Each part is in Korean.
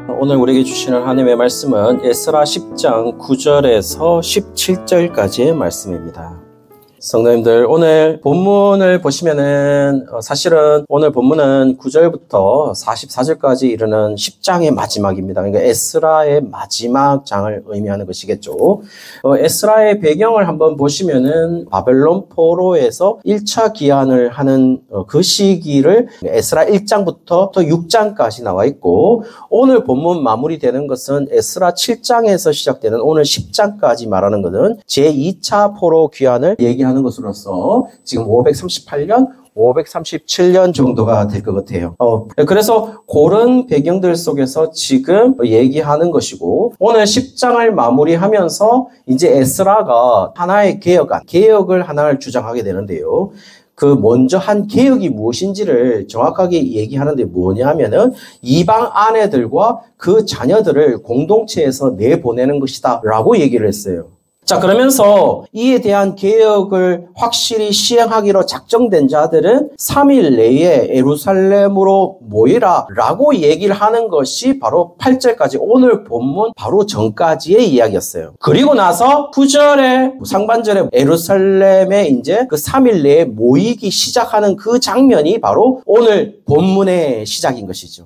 오늘 우리에게 주시는 하나님의 말씀은 에스라 10장 9절에서 17절까지의 말씀입니다. 성도님들, 오늘 본문을 보시면은 사실은 오늘 본문은 9절부터 44절까지 이르는 10장의 마지막입니다. 그러니까 에스라의 마지막 장을 의미하는 것이겠죠. 에스라의 배경을 한번 보시면은 바벨론 포로에서 1차 기한을 하는 그 시기를 에스라 1장부터 또 6장까지 나와 있고, 오늘 본문 마무리되는 것은 에스라 7장에서 시작되는 오늘 10장까지 말하는 것은 제2차 포로 귀환을 얘기하는 것으로서 지금 538년, 537년 정도가 될 것 같아요. 그래서 그런 배경들 속에서 지금 얘기하는 것이고, 오늘 10장을 마무리하면서 이제 에스라가 하나의 개혁을 하나를 주장하게 되는데요. 그 먼저 한 개혁이 무엇인지를 정확하게 얘기하는데 뭐냐면은 이방 아내들과 그 자녀들을 공동체에서 내보내는 것이다 라고 얘기를 했어요. 자, 그러면서 이에 대한 개혁을 확실히 시행하기로 작정된 자들은 3일 내에 예루살렘으로 모이라 라고 얘기를 하는 것이 바로 8절까지 오늘 본문 바로 전까지의 이야기였어요. 그리고 나서 9절에 상반절에 예루살렘에 이제 그 3일 내에 모이기 시작하는 그 장면이 바로 오늘 본문의 시작인 것이죠.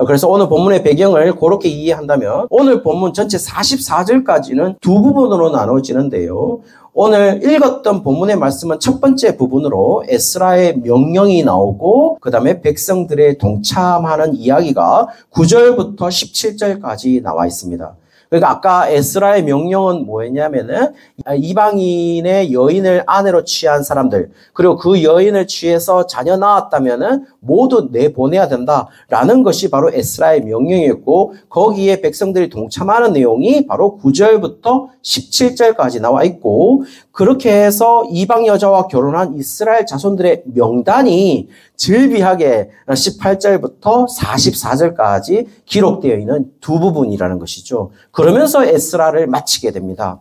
그래서 오늘 본문의 배경을 그렇게 이해한다면 오늘 본문 전체 44절까지는 두 부분으로 나눠지는데요. 오늘 읽었던 본문의 말씀은 첫 번째 부분으로 에스라의 명령이 나오고 그 다음에 백성들의 동참하는 이야기가 9절부터 17절까지 나와 있습니다. 그러니까 아까 에스라의 명령은 뭐였냐면은 이방인의 여인을 아내로 취한 사람들, 그리고 그 여인을 취해서 자녀 낳았다면은 모두 내보내야 된다라는 것이 바로 에스라의 명령이었고, 거기에 백성들이 동참하는 내용이 바로 9절부터 17절까지 나와 있고, 그렇게 해서 이방 여자와 결혼한 이스라엘 자손들의 명단이 즐비하게 18절부터 44절까지 기록되어 있는 두 부분이라는 것이죠. 그러면서 에스라를 마치게 됩니다.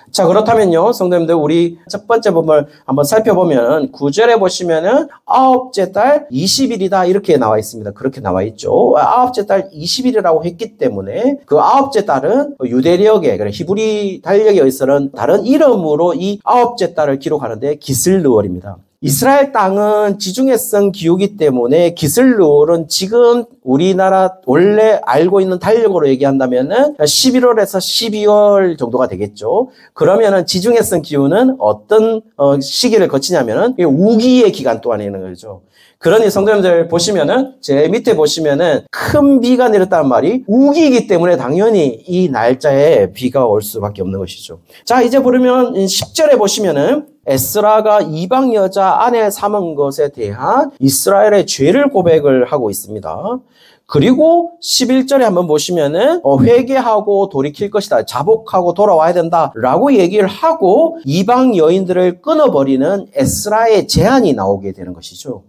자, 그렇다면요, 성도님들, 우리 첫 번째 부분을 한번 살펴보면 9절에 보시면은 아홉째 달 20일이다 이렇게 나와 있습니다. 그렇게 나와 있죠. 아홉째 달 20일이라고 했기 때문에 그 아홉째 달은 유대력에, 히브리 달력에서는 다른 이름으로 이 아홉째 달을 기록하는데 기슬르월입니다. 이스라엘 땅은 지중해성 기후이기 때문에 기슬르월은 지금 우리나라 원래 알고 있는 달력으로 얘기한다면은 11월에서 12월 정도가 되겠죠. 그러면은 지중해성 기후는 어떤 시기를 거치냐면은 우기의 기간 동안에 있는 거죠. 그러니 성도님들 보시면은 제 밑에 보시면은 큰 비가 내렸다는 말이 우기이기 때문에 당연히 이 날짜에 비가 올 수밖에 없는 것이죠. 자, 이제 보면 10절에 보시면은 에스라가 이방 여자 아내 삼은 것에 대한 이스라엘의 죄를 고백을 하고 있습니다. 그리고 11절에 한번 보시면은 회개하고 돌이킬 것이다. 자복하고 돌아와야 된다라고 얘기를 하고 이방 여인들을 끊어버리는 에스라의 제안이 나오게 되는 것이죠.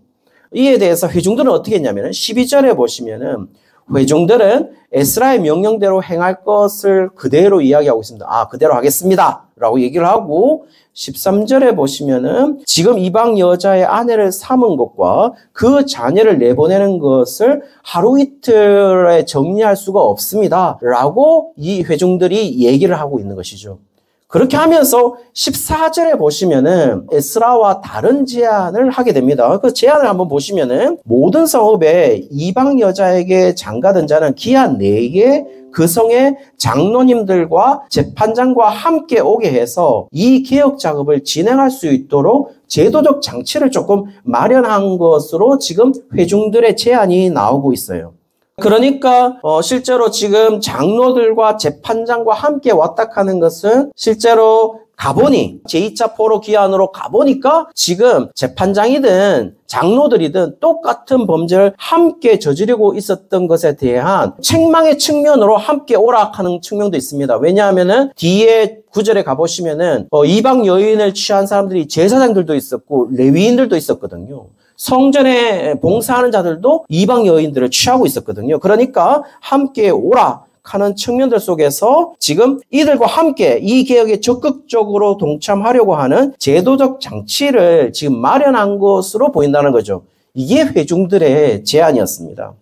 이에 대해서 회중들은 어떻게 했냐면 12절에 보시면은 회중들은 에스라의 명령대로 행할 것을 그대로 이야기하고 있습니다. 그대로 하겠습니다 라고 얘기를 하고, 13절에 보시면은 지금 이방 여자의 아내를 삼은 것과 그 자녀를 내보내는 것을 하루 이틀에 정리할 수가 없습니다 라고 이 회중들이 얘기를 하고 있는 것이죠. 그렇게 하면서 14절에 보시면은 에스라와 다른 제안을 하게 됩니다. 그 제안을 한번 보시면은 모든 성읍에 이방 여자에게 장가든 자는 기한 내에 그 성의 장로님들과 재판장과 함께 오게 해서 이 개혁 작업을 진행할 수 있도록 제도적 장치를 조금 마련한 것으로 지금 회중들의 제안이 나오고 있어요. 그러니까 실제로 지금 장로들과 재판장과 함께 왔다 하는 것은 실제로 가보니 제2차 포로 기한으로 가보니까 지금 재판장이든 장로들이든 똑같은 범죄를 함께 저지르고 있었던 것에 대한 책망의 측면으로 함께 오락하는 측면도 있습니다. 왜냐하면은 뒤에 9절에 가보시면은 이방 여인을 취한 사람들이 제사장들도 있었고 레위인들도 있었거든요. 성전에 봉사하는 자들도 이방 여인들을 취하고 있었거든요. 그러니까 함께 오라 하는 측면들 속에서 지금 이들과 함께 이 개혁에 적극적으로 동참하려고 하는 제도적 장치를 지금 마련한 것으로 보인다는 거죠. 이게 회중들의 제안이었습니다.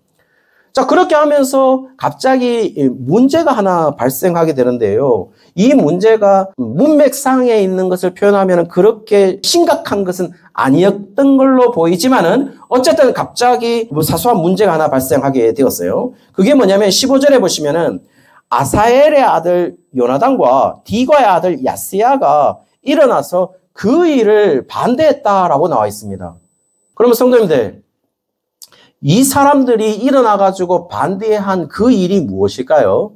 자, 그렇게 하면서 갑자기 문제가 하나 발생하게 되는데요. 이 문제가 문맥상에 있는 것을 표현하면 그렇게 심각한 것은 아니었던 걸로 보이지만은 어쨌든 갑자기 사소한 문제가 하나 발생하게 되었어요. 그게 뭐냐면 15절에 보시면은 아사엘의 아들 요나단과 디과의 아들 야스야가 일어나서 그 일을 반대했다라고 나와 있습니다. 그러면 성도님들, 이 사람들이 일어나가지고 반대한 그 일이 무엇일까요?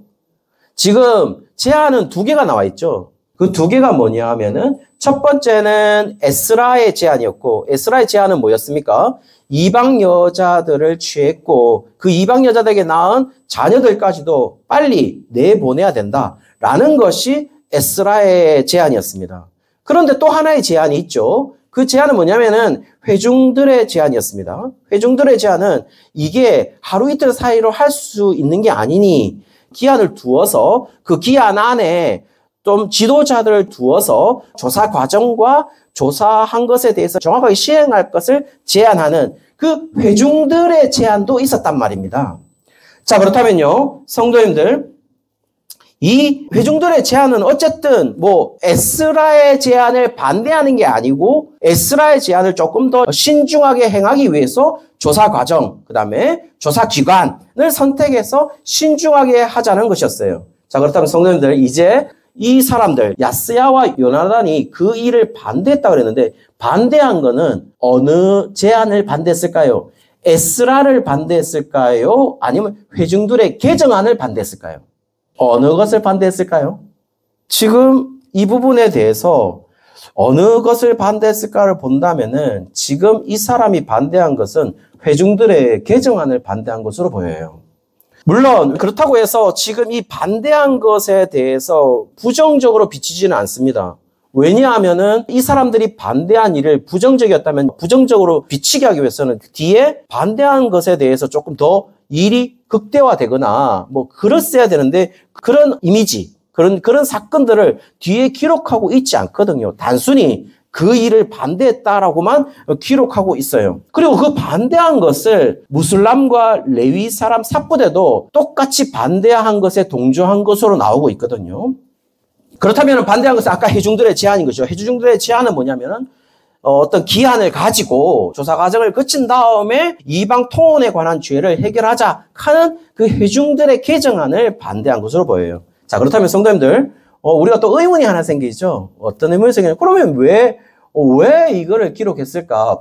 지금 제안은 두 개가 나와 있죠. 그 두 개가 뭐냐 하면은 첫 번째는 에스라의 제안이었고, 에스라의 제안은 뭐였습니까? 이방 여자들을 취했고 그 이방 여자들에게 낳은 자녀들까지도 빨리 내보내야 된다라는 것이 에스라의 제안이었습니다. 그런데 또 하나의 제안이 있죠. 그 제안은 뭐냐면은 회중들의 제안이었습니다. 회중들의 제안은 이게 하루 이틀 사이로 할 수 있는 게 아니니 기한을 두어서 그 기한 안에 좀 지도자들을 두어서 조사 과정과 조사한 것에 대해서 정확하게 시행할 것을 제안하는 그 회중들의 제안도 있었단 말입니다. 자, 그렇다면요, 성도님들, 이 회중들의 제안은 어쨌든 에스라의 제안을 반대하는 게 아니고 에스라의 제안을 조금 더 신중하게 행하기 위해서 조사 과정, 그 다음에 조사 기관을 선택해서 신중하게 하자는 것이었어요. 자, 그렇다면 성도님들, 이제 이 사람들 야스야와 요나단이 그 일을 반대했다고 그랬는데 반대한 거는 어느 제안을 반대했을까요? 에스라를 반대했을까요? 아니면 회중들의 개정안을 반대했을까요? 어느 것을 반대했을까요? 지금 이 부분에 대해서 어느 것을 반대했을까를 본다면은 지금 이 사람이 반대한 것은 회중들의 개정안을 반대한 것으로 보여요. 물론 그렇다고 해서 지금 이 반대한 것에 대해서 부정적으로 비치지는 않습니다. 왜냐하면은 이 사람들이 반대한 일을 부정적이었다면 부정적으로 비치게 하기 위해서는 뒤에 반대한 것에 대해서 조금 더 일이 극대화되거나 그랬어야 되는데 그런 이미지, 그런 사건들을 뒤에 기록하고 있지 않거든요. 단순히 그 일을 반대했다라고만 기록하고 있어요. 그리고 그 반대한 것을 무슬람과 레위 사람 삽부대도 똑같이 반대한 것에 동조한 것으로 나오고 있거든요. 그렇다면 반대한 것은 아까 회중들의 제안인 것이죠. 회중들의 제안은 뭐냐면은 어떤 기한을 가지고 조사 과정을 거친 다음에 이방 통혼에 관한 죄를 해결하자 하는 그 회중들의 개정안을 반대한 것으로 보여요. 자, 그렇다면 성도님들, 우리가 또 의문이 하나 생기죠. 어떤 의문이 생기냐면 그러면 왜 이거를 기록했을까?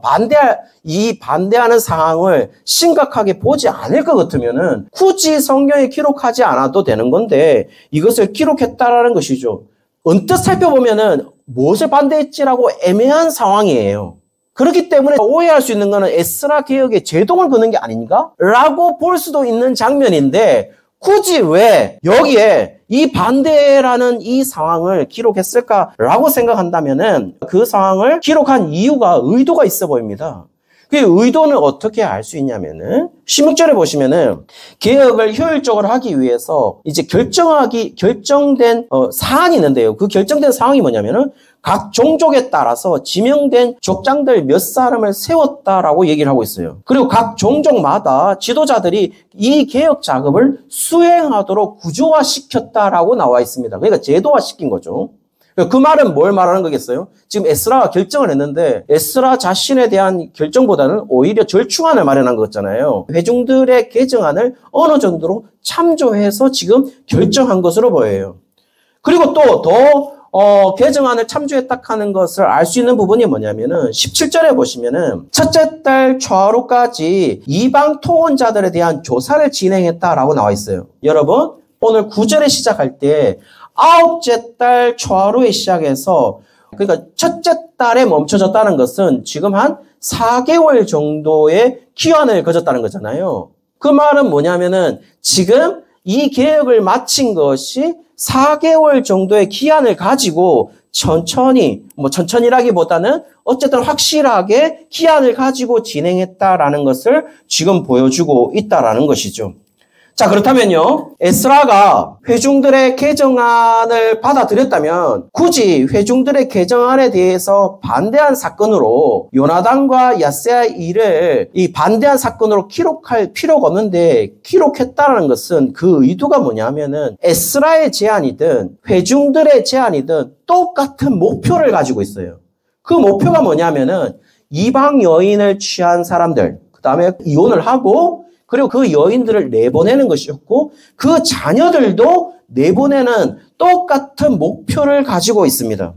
이 반대하는 상황을 심각하게 보지 않을 것 같으면은 굳이 성경에 기록하지 않아도 되는 건데 이것을 기록했다라는 것이죠. 언뜻 살펴보면은 무엇을 반대했지라고 애매한 상황이에요. 그렇기 때문에 오해할 수 있는 거는 에스라 개혁에 제동을 거는 게 아닌가? 라고 볼 수도 있는 장면인데 굳이 왜 여기에 이 반대라는 이 상황을 기록했을까라고 생각한다면은 그 상황을 기록한 이유가 의도가 있어 보입니다. 그 의도는 어떻게 알 수 있냐면은 16절에 보시면은 개혁을 효율적으로 하기 위해서 이제 결정된 사안이 있는데요. 그 결정된 사항이 뭐냐면은 각 종족에 따라서 지명된 족장들 몇 사람을 세웠다라고 얘기를 하고 있어요. 그리고 각 종족마다 지도자들이 이 개혁 작업을 수행하도록 구조화시켰다라고 나와 있습니다. 그러니까 제도화시킨 거죠. 그 말은 뭘 말하는 거겠어요? 지금 에스라가 결정을 했는데 에스라 자신에 대한 결정보다는 오히려 절충안을 마련한 거잖아요. 회중들의 개정안을 어느 정도로 참조해서 지금 결정한 것으로 보여요. 그리고 또 더 개정안을 참조했다 하는 것을 알 수 있는 부분이 뭐냐면은 17절에 보시면은 첫째 달 초하루까지 이방 통혼자들에 대한 조사를 진행했다라고 나와 있어요. 여러분, 오늘 9절에 시작할 때 아홉째 달 초하루에 시작해서 그러니까 첫째 달에 멈춰졌다는 것은 지금 한 4개월 정도의 기한을 거졌다는 거잖아요. 그 말은 뭐냐면은 지금 이 개혁을 마친 것이 4개월 정도의 기한을 가지고 천천히라기보다는 어쨌든 확실하게 기한을 가지고 진행했다라는 것을 지금 보여주고 있다라는 것이죠. 자, 그렇다면요. 에스라가 회중들의 개정안을 받아들였다면 굳이 회중들의 개정안에 대해서 반대한 사건으로 요나단과 야세아의 일을 이 반대한 사건으로 기록할 필요가 없는데 기록했다는 것은 그 의도가 뭐냐면은 에스라의 제안이든 회중들의 제안이든 똑같은 목표를 가지고 있어요. 그 목표가 뭐냐면은 이방 여인을 취한 사람들, 그 다음에 이혼을 하고 그리고 그 여인들을 내보내는 것이었고 그 자녀들도 내보내는 똑같은 목표를 가지고 있습니다.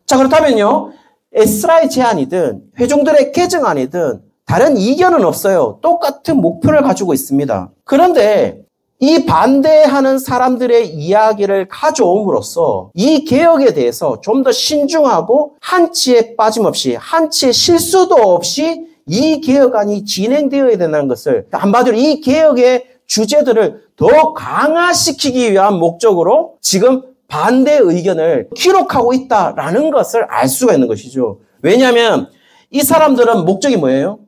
자, 그렇다면요. 에스라의 제안이든 회중들의 개정안이든 다른 이견은 없어요. 똑같은 목표를 가지고 있습니다. 그런데 이 반대하는 사람들의 이야기를 가져옴으로써 이 개혁에 대해서 좀 더 신중하고 한치의 빠짐없이 한치의 실수도 없이 이 개혁안이 진행되어야 된다는 것을 한마디로 이 개혁의 주제들을 더 강화시키기 위한 목적으로 지금 반대 의견을 기록하고 있다라는 것을 알 수가 있는 것이죠. 왜냐하면 이 사람들은 목적이 뭐예요?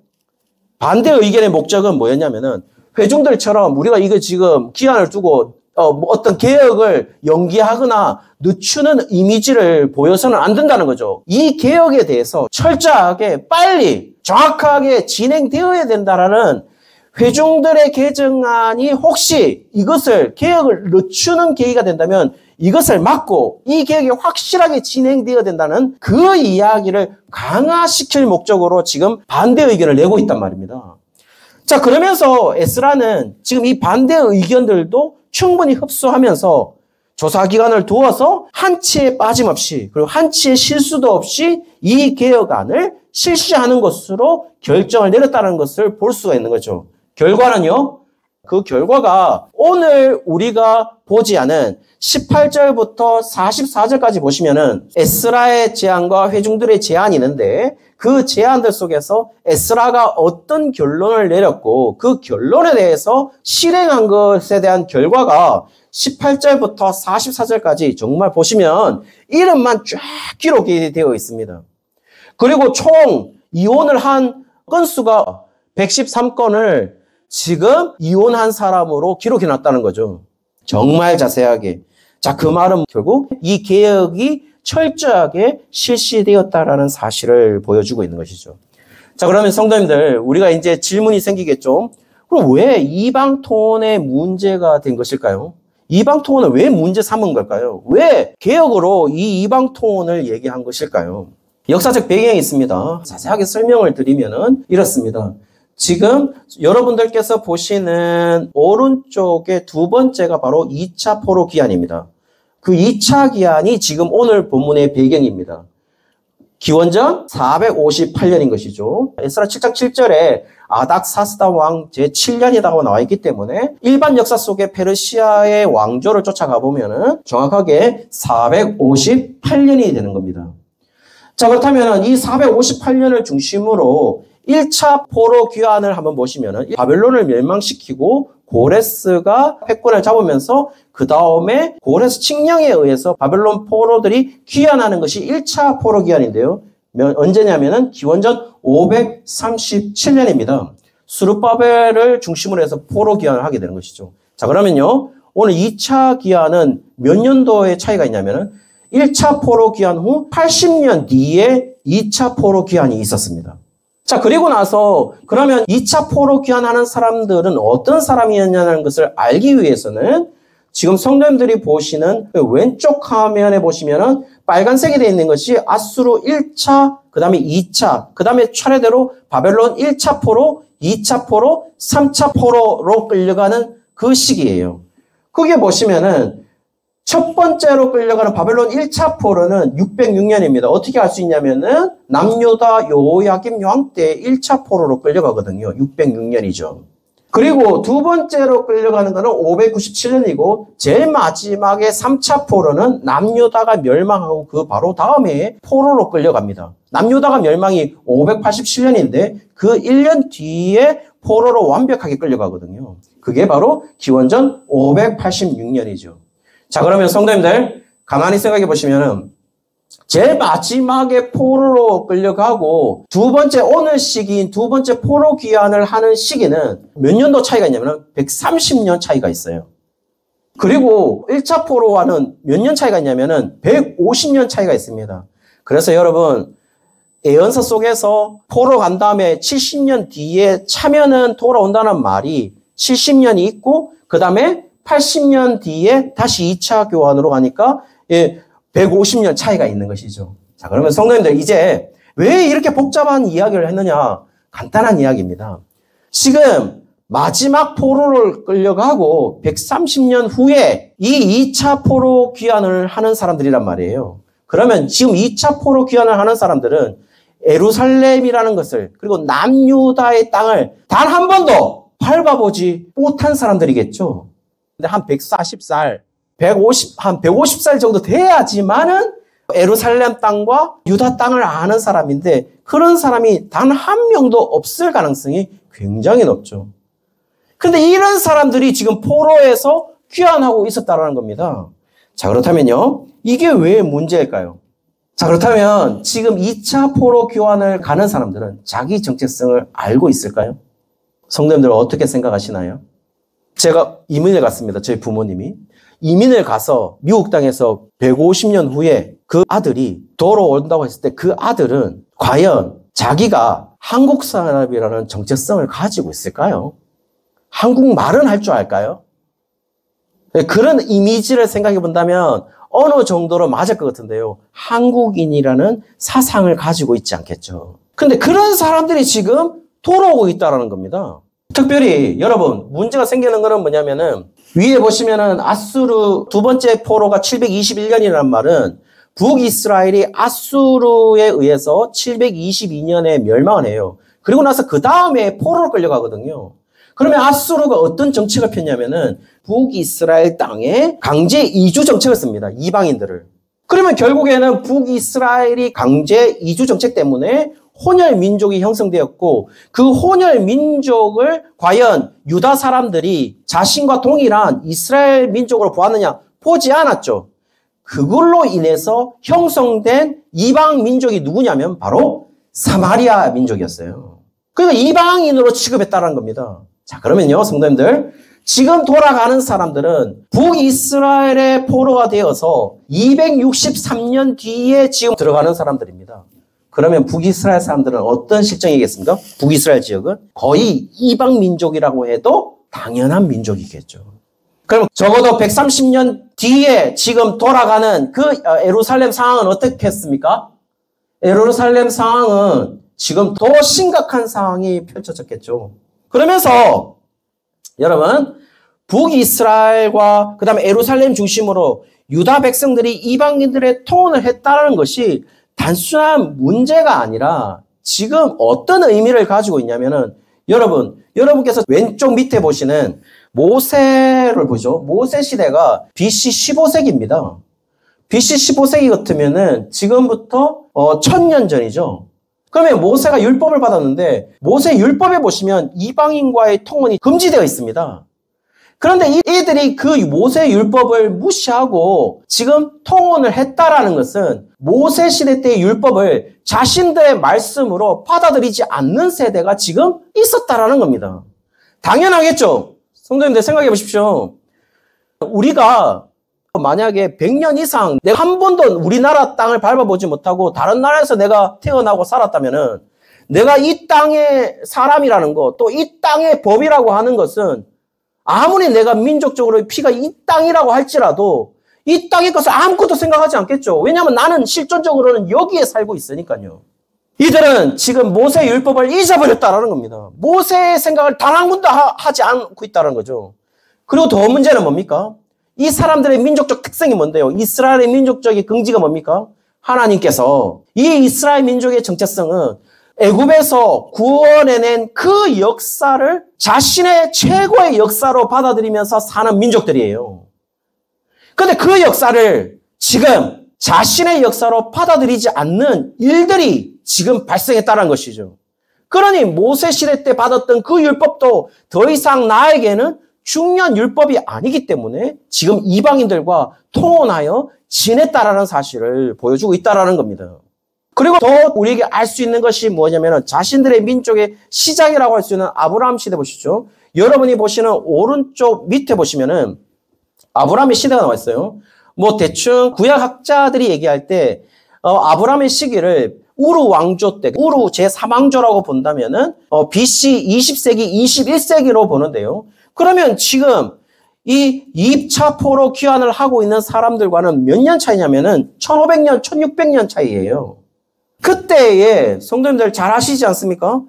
반대 의견의 목적은 뭐였냐면은 회중들처럼 우리가 이거 지금 기한을 두고 어떤 개혁을 연기하거나 늦추는 이미지를 보여서는 안 된다는 거죠. 이 개혁에 대해서 철저하게 빨리 정확하게 진행되어야 된다라는 회중들의 개정안이 혹시 이것을 개혁을 늦추는 계기가 된다면 이것을 막고 이 개혁이 확실하게 진행되어야 된다는 그 이야기를 강화시킬 목적으로 지금 반대 의견을 내고 있단 말입니다. 자, 그러면서 에스라는 지금 이 반대 의견들도 충분히 흡수하면서 조사기관을 두어서 한치의 빠짐없이 그리고 한치의 실수도 없이 이 개혁안을 실시하는 것으로 결정을 내렸다는 것을 볼 수가 있는 거죠. 결과는요. 그 결과가 오늘 우리가 보지 않은 18절부터 44절까지 보시면은 에스라의 제안과 회중들의 제안이 있는데 그 제안들 속에서 에스라가 어떤 결론을 내렸고 그 결론에 대해서 실행한 것에 대한 결과가 18절부터 44절까지 정말 보시면 이름만 쫙 기록이 되어 있습니다. 그리고 총 이혼을 한 건수가 113건을 지금 이혼한 사람으로 기록해 놨다는 거죠. 정말 자세하게. 자, 그 말은 결국 이 개혁이 철저하게 실시되었다라는 사실을 보여주고 있는 것이죠. 자, 그러면 성도님들, 우리가 이제 질문이 생기겠죠. 그럼 왜 이방토론의 문제가 된 것일까요? 이방토론을 왜 문제 삼은 걸까요? 왜 개혁으로 이 이방토론을 얘기한 것일까요? 역사적 배경이 있습니다. 자세하게 설명을 드리면은 이렇습니다. 지금 여러분들께서 보시는 오른쪽의 두 번째가 바로 2차 포로 기한입니다. 그 2차 기한이 지금 오늘 본문의 배경입니다. 기원전 458년인 것이죠. 에스라 7장 7절에 아닥사스다 왕 제7년이라고 나와 있기 때문에 일반 역사 속에 페르시아의 왕조를 쫓아가 보면은 정확하게 458년이 되는 겁니다. 자, 그렇다면 이 458년을 중심으로 1차 포로 귀환을 한번 보시면은 바벨론을 멸망시키고 고레스가 패권을 잡으면서 그 다음에 고레스 칙령에 의해서 바벨론 포로들이 귀환하는 것이 1차 포로 귀환인데요. 언제냐면은 기원전 537년입니다. 스룹바벨을 중심으로 해서 포로 귀환을 하게 되는 것이죠. 자, 그러면요. 오늘 2차 귀환은 몇 년도의 차이가 있냐면은 1차 포로 귀환 후 80년 뒤에 2차 포로 귀환이 있었습니다. 자, 그리고 나서 그러면 2차 포로 귀환하는 사람들은 어떤 사람이었냐는 것을 알기 위해서는 지금 성도님들이 보시는 왼쪽 화면에 보시면은 빨간색이 되어 있는 것이 아수르 1차, 그 다음에 2차, 그 다음에 차례대로 바벨론 1차 포로, 2차 포로, 3차 포로로 끌려가는 그 시기예요. 그게 보시면은 첫 번째로 끌려가는 바벨론 1차 포로는 606년입니다. 어떻게 알 수 있냐면은 남유다 여호야김 왕 때 1차 포로로 끌려가거든요. 606년이죠. 그리고 두 번째로 끌려가는 거는 597년이고 제일 마지막에 3차 포로는 남유다가 멸망하고 그 바로 다음에 포로로 끌려갑니다. 남유다가 멸망이 587년인데 그 1년 뒤에 포로로 완벽하게 끌려가거든요. 그게 바로 기원전 586년이죠. 자, 그러면 성도님들 가만히 생각해 보시면은 제일 마지막에 포로로 끌려가고 두 번째 오늘 시기인 두 번째 포로 귀환을 하는 시기는 몇 년도 차이가 있냐면 130년 차이가 있어요. 그리고 1차 포로와는 몇 년 차이가 있냐면 150년 차이가 있습니다. 그래서 여러분 예언서 속에서 포로 간 다음에 70년 뒤에 차면은 돌아온다는 말이 70년이 있고 그 다음에 80년 뒤에 다시 2차 교환으로 가니까 150년 차이가 있는 것이죠. 자, 그러면 성도님들 이제 왜 이렇게 복잡한 이야기를 했느냐? 간단한 이야기입니다. 지금 마지막 포로를 끌려가고 130년 후에 이 2차 포로 귀환을 하는 사람들이란 말이에요. 그러면 지금 2차 포로 귀환을 하는 사람들은 예루살렘이라는 것을 그리고 남유다의 땅을 단 한 번도 밟아보지 못한 사람들이겠죠. 근데 한 140살, 한 150살 정도 돼야지만은 예루살렘 땅과 유다 땅을 아는 사람인데 그런 사람이 단 한 명도 없을 가능성이 굉장히 높죠. 근데 이런 사람들이 지금 포로에서 귀환하고 있었다는 겁니다. 자, 그렇다면요. 이게 왜 문제일까요? 자, 그렇다면 지금 2차 포로 귀환을 가는 사람들은 자기 정체성을 알고 있을까요? 성도님들 어떻게 생각하시나요? 제가 이민을 갔습니다. 저희 부모님이. 이민을 가서 미국 땅에서 150년 후에 그 아들이 돌아온다고 했을 때 그 아들은 과연 자기가 한국 사람이라는 정체성을 가지고 있을까요? 한국말은 할 줄 알까요? 그런 이미지를 생각해 본다면 어느 정도로 맞을 것 같은데요. 한국인이라는 사상을 가지고 있지 않겠죠. 근데 그런 사람들이 지금 돌아오고 있다는 겁니다. 특별히 여러분 문제가 생기는 거는 뭐냐면은 위에 보시면은 아수르 두 번째 포로가 721년이라는 말은 북이스라엘이 아수르에 의해서 722년에 멸망을 해요. 그리고 나서 그 다음에 포로로 끌려가거든요. 그러면 아수르가 어떤 정책을 폈냐면은 북이스라엘 땅에 강제 이주 정책을 씁니다. 이방인들을. 그러면 결국에는 북이스라엘이 강제 이주 정책 때문에 혼혈 민족이 형성되었고 그 혼혈 민족을 과연 유다 사람들이 자신과 동일한 이스라엘 민족으로 보았느냐? 보지 않았죠. 그걸로 인해서 형성된 이방 민족이 누구냐면 바로 사마리아 민족이었어요. 그러니까 이방인으로 취급했다는 겁니다. 자, 그러면요, 성도님들. 지금 돌아가는 사람들은 북이스라엘의 포로가 되어서 263년 뒤에 지금 들어가는 사람들입니다. 그러면 북이스라엘 사람들은 어떤 실정이겠습니까? 북이스라엘 지역은 거의 이방 민족이라고 해도 당연한 민족이겠죠. 그럼 적어도 130년 뒤에 지금 돌아가는 그 예루살렘 상황은 어떻겠습니까? 예루살렘 상황은 지금 더 심각한 상황이 펼쳐졌겠죠. 그러면서 여러분 북이스라엘과 그 다음에 예루살렘 중심으로 유다 백성들이 이방인들의 통혼을 했다는 것이 단순한 문제가 아니라 지금 어떤 의미를 가지고 있냐면은 여러분께서 왼쪽 밑에 보시는 모세를 보죠. 모세 시대가 BC 15세기입니다. BC 15세기 같으면은 지금부터 1000년 전이죠. 그러면 모세가 율법을 받았는데 모세 율법에 보시면 이방인과의 통혼이 금지되어 있습니다. 그런데 이들이 그 모세 율법을 무시하고 지금 통혼을 했다라는 것은 모세 시대 때의 율법을 자신들의 말씀으로 받아들이지 않는 세대가 지금 있었다라는 겁니다. 당연하겠죠. 성도님들 생각해 보십시오. 우리가 만약에 100년 이상 내가 한 번도 우리나라 땅을 밟아보지 못하고 다른 나라에서 내가 태어나고 살았다면은 내가 이 땅의 사람이라는 것, 또 이 땅의 법이라고 하는 것은 아무리 내가 민족적으로 피가 이 땅이라고 할지라도 이 땅의 것을 아무것도 생각하지 않겠죠. 왜냐하면 나는 실존적으로는 여기에 살고 있으니까요. 이들은 지금 모세 율법을 잊어버렸다라는 겁니다. 모세의 생각을 단 한 번도 하지 않고 있다는 거죠. 그리고 더 문제는 뭡니까? 이 사람들의 민족적 특성이 뭔데요? 이스라엘의 민족적인 긍지가 뭡니까? 하나님께서 이 이스라엘 민족의 정체성은 애굽에서 구원해낸 그 역사를 자신의 최고의 역사로 받아들이면서 사는 민족들이에요. 그런데 그 역사를 지금 자신의 역사로 받아들이지 않는 일들이 지금 발생했다는 것이죠. 그러니 모세 시대 때 받았던 그 율법도 더 이상 나에게는 중요한 율법이 아니기 때문에 지금 이방인들과 통혼하여 지냈다라는 사실을 보여주고 있다라는 겁니다. 그리고 더 우리에게 알 수 있는 것이 뭐냐면 자신들의 민족의 시작이라고 할 수 있는 아브라함 시대 보시죠. 여러분이 보시는 오른쪽 밑에 보시면은 아브라함의 시대가 나와 있어요. 뭐 대충 구약학자들이 얘기할 때 아브라함의 시기를 우루 왕조 때, 우루 제3왕조라고 본다면은 BC 20세기, 21세기로 보는데요. 그러면 지금 이 2차 포로 귀환을 하고 있는 사람들과는 몇 년 차이냐면은 1500년, 1600년 차이예요. 그때에 성도님들 잘 아시지 않습니까?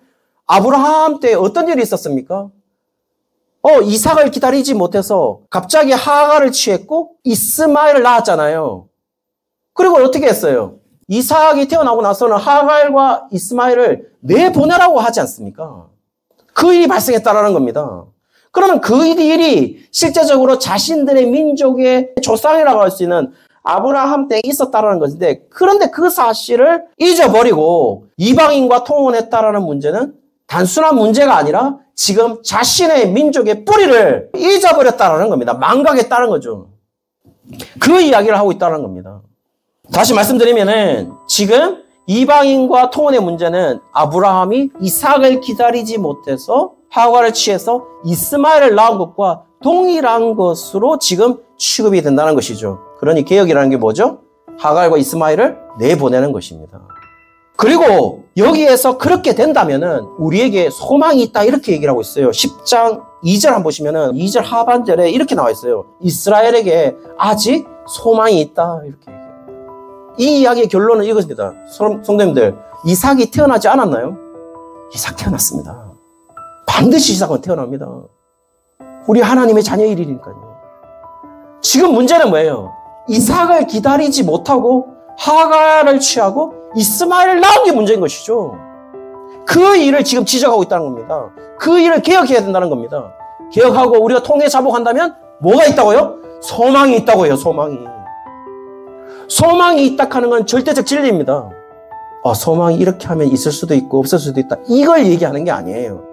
아브라함 때 어떤 일이 있었습니까? 이삭을 기다리지 못해서 갑자기 하가를 취했고 이스마엘을 낳았잖아요. 그리고 어떻게 했어요? 이삭이 태어나고 나서는 하갈과 이스마엘을 내보내라고 하지 않습니까? 그 일이 발생했다라는 겁니다. 그러면 그 일이 실제적으로 자신들의 민족의 조상이라고 할 수 있는 아브라함 때 있었다라는 것인데, 그런데 그 사실을 잊어버리고 이방인과 통혼했다라는 문제는 단순한 문제가 아니라 지금 자신의 민족의 뿌리를 잊어버렸다라는 겁니다. 망각했다는 거죠. 그 이야기를 하고 있다는 겁니다. 다시 말씀드리면은 지금 이방인과 통혼의 문제는 아브라함이 이삭을 기다리지 못해서 하가를 취해서 이스마엘을 낳은 것과 동일한 것으로 지금 취급이 된다는 것이죠. 그러니 개혁이라는 게 뭐죠? 하갈과 이스마엘을 내보내는 것입니다. 그리고 여기에서 그렇게 된다면은 우리에게 소망이 있다 이렇게 얘기를 하고 있어요. 10장 2절 한번 보시면은 2절 하반절에 이렇게 나와 있어요. 이스라엘에게 아직 소망이 있다 이렇게 얘기해요. 이 이야기의 결론은 이것입니다. 성도님들, 이삭이 태어나지 않았나요? 이삭 태어났습니다. 반드시 이삭은 태어납니다. 우리 하나님의 자녀의 일이니까요. 지금 문제는 뭐예요? 이삭을 기다리지 못하고 하갈을 취하고 이스마엘을 낳은 게 문제인 것이죠. 그 일을 지금 지적하고 있다는 겁니다. 그 일을 개혁해야 된다는 겁니다. 개혁하고 우리가 통해 자복한다면 뭐가 있다고요? 소망이 있다고요. 소망이. 소망이 있다 하는 건 절대적 진리입니다. 소망이 이렇게 하면 있을 수도 있고 없을 수도 있다. 이걸 얘기하는 게 아니에요.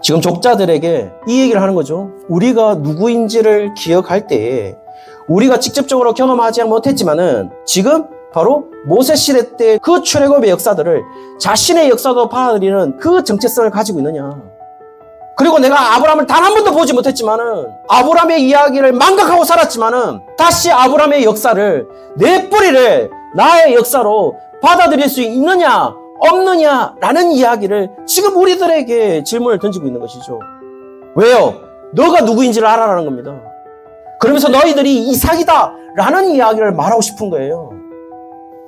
지금 족자들에게 이 얘기를 하는 거죠. 우리가 누구인지를 기억할 때에 우리가 직접적으로 경험하지 못했지만은 지금 바로 모세 시대 때 그 출애굽의 역사들을 자신의 역사도 받아들이는 그 정체성을 가지고 있느냐. 그리고 내가 아브라함을 단 한 번도 보지 못했지만은 아브라함의 이야기를 망각하고 살았지만은 다시 아브라함의 역사를 내 뿌리를 나의 역사로 받아들일 수 있느냐 없느냐라는 이야기를 지금 우리들에게 질문을 던지고 있는 것이죠. 왜요? 너가 누구인지를 알아라는 겁니다. 그러면서 너희들이 이삭이다 라는 이야기를 말하고 싶은 거예요.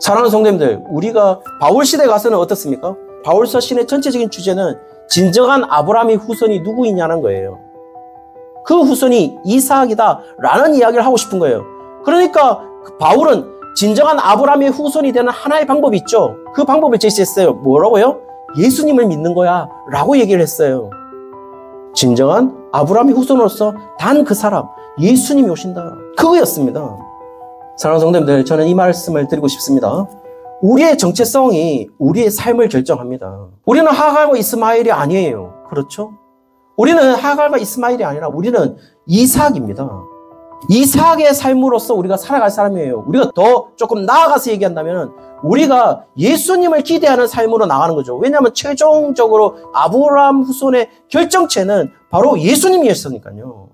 사랑하는 성도님들, 우리가 바울 시대에 가서는 어떻습니까? 바울 서신의 전체적인 주제는 진정한 아브라함의 후손이 누구이냐는 거예요. 그 후손이 이삭이다 라는 이야기를 하고 싶은 거예요. 그러니까 바울은 진정한 아브라함의 후손이 되는 하나의 방법이 있죠. 그 방법을 제시했어요. 뭐라고요? 예수님을 믿는 거야 라고 얘기를 했어요. 진정한 아브라함의 후손으로서 단 그 사람, 예수님이 오신다. 그거였습니다. 사랑하는 성도님들, 저는 이 말씀을 드리고 싶습니다. 우리의 정체성이 우리의 삶을 결정합니다. 우리는 하갈과 이스마엘이 아니에요. 그렇죠? 우리는 하갈과 이스마엘이 아니라 우리는 이삭입니다. 이삭의 삶으로서 우리가 살아갈 사람이에요. 우리가 더 조금 나아가서 얘기한다면 우리가 예수님을 기대하는 삶으로 나가는 거죠. 왜냐하면 최종적으로 아브라함 후손의 결정체는 바로 예수님이었으니까요.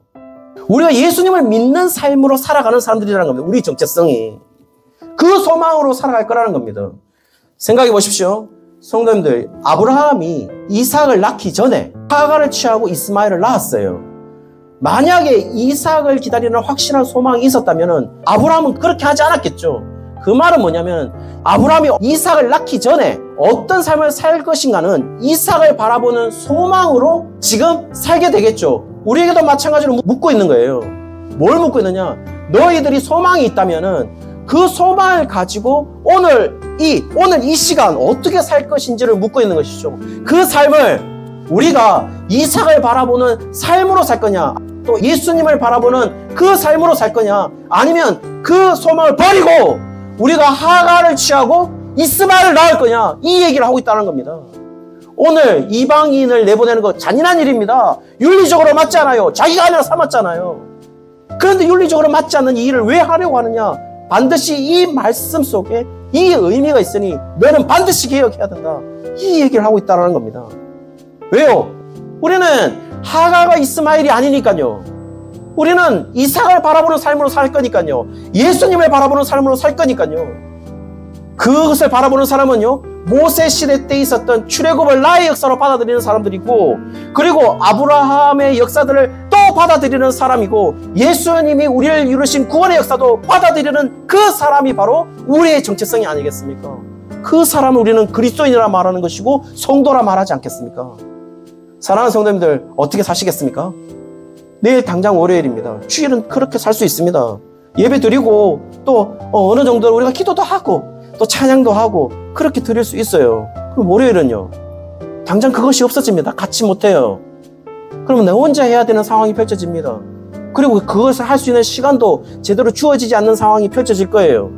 우리가 예수님을 믿는 삶으로 살아가는 사람들이라는 겁니다. 우리 정체성이. 그 소망으로 살아갈 거라는 겁니다. 생각해 보십시오. 성도님들, 아브라함이 이삭을 낳기 전에 하갈을 취하고 이스마엘을 낳았어요. 만약에 이삭을 기다리는 확실한 소망이 있었다면 아브라함은 그렇게 하지 않았겠죠. 그 말은 뭐냐면 아브라함이 이삭을 낳기 전에 어떤 삶을 살 것인가는 이삭을 바라보는 소망으로 지금 살게 되겠죠. 우리에게도 마찬가지로 묻고 있는 거예요. 뭘 묻고 있느냐? 너희들이 소망이 있다면은 그 소망을 가지고 오늘 이 시간 어떻게 살 것인지를 묻고 있는 것이죠. 그 삶을 우리가 이삭을 바라보는 삶으로 살 거냐, 또 예수님을 바라보는 그 삶으로 살 거냐, 아니면 그 소망을 버리고 우리가 하갈을 취하고 이스마엘을 낳을 거냐, 이 얘기를 하고 있다는 겁니다. 오늘 이방인을 내보내는 거 잔인한 일입니다. 윤리적으로 맞지 않아요. 자기가 아니라 삼았잖아요. 그런데 윤리적으로 맞지 않는 이 일을 왜 하려고 하느냐? 반드시 이 말씀 속에 이 의미가 있으니 너는 반드시 개혁해야 된다. 이 얘기를 하고 있다는 겁니다. 왜요? 우리는 하가가 이스마엘이 아니니까요. 우리는 이삭을 바라보는 삶으로 살 거니까요. 예수님을 바라보는 삶으로 살 거니까요. 그것을 바라보는 사람은요, 모세 시대 때 있었던 출애굽을 나의 역사로 받아들이는 사람들이고, 그리고 아브라함의 역사들을 또 받아들이는 사람이고, 예수님이 우리를 이루신 구원의 역사도 받아들이는 그 사람이 바로 우리의 정체성이 아니겠습니까? 그 사람을 우리는 그리스도인이라 말하는 것이고 성도라 말하지 않겠습니까? 사랑하는 성도님들, 어떻게 사시겠습니까? 내일 당장 월요일입니다. 주일은 그렇게 살 수 있습니다. 예배 드리고 또 어느 정도 우리가 기도도 하고 또 찬양도 하고 그렇게 드릴 수 있어요. 그럼 월요일은요? 당장 그것이 없어집니다. 갖지 못해요. 그러면 나 혼자 해야 되는 상황이 펼쳐집니다. 그리고 그것을 할 수 있는 시간도 제대로 주어지지 않는 상황이 펼쳐질 거예요.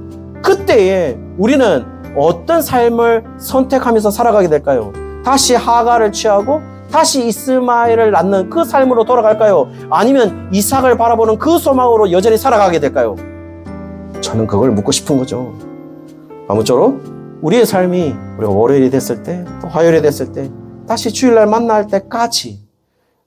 그때에 우리는 어떤 삶을 선택하면서 살아가게 될까요? 다시 하가를 취하고 다시 이스마엘을 낳는 그 삶으로 돌아갈까요? 아니면 이삭을 바라보는 그 소망으로 여전히 살아가게 될까요? 저는 그걸 묻고 싶은 거죠. 아무쪼록 우리의 삶이 우리가 월요일이 됐을 때, 또 화요일이 됐을 때, 다시 주일날 만날 때까지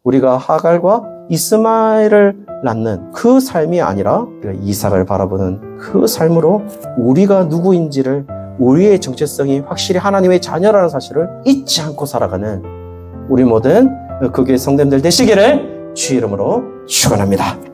우리가 하갈과 이스마엘을 낳는 그 삶이 아니라 우리가 이삭을 바라보는 그 삶으로 우리가 누구인지를, 우리의 정체성이 확실히 하나님의 자녀라는 사실을 잊지 않고 살아가는 우리 모든 그 교회 성도님들 되시기를 주의 이름으로 축원합니다.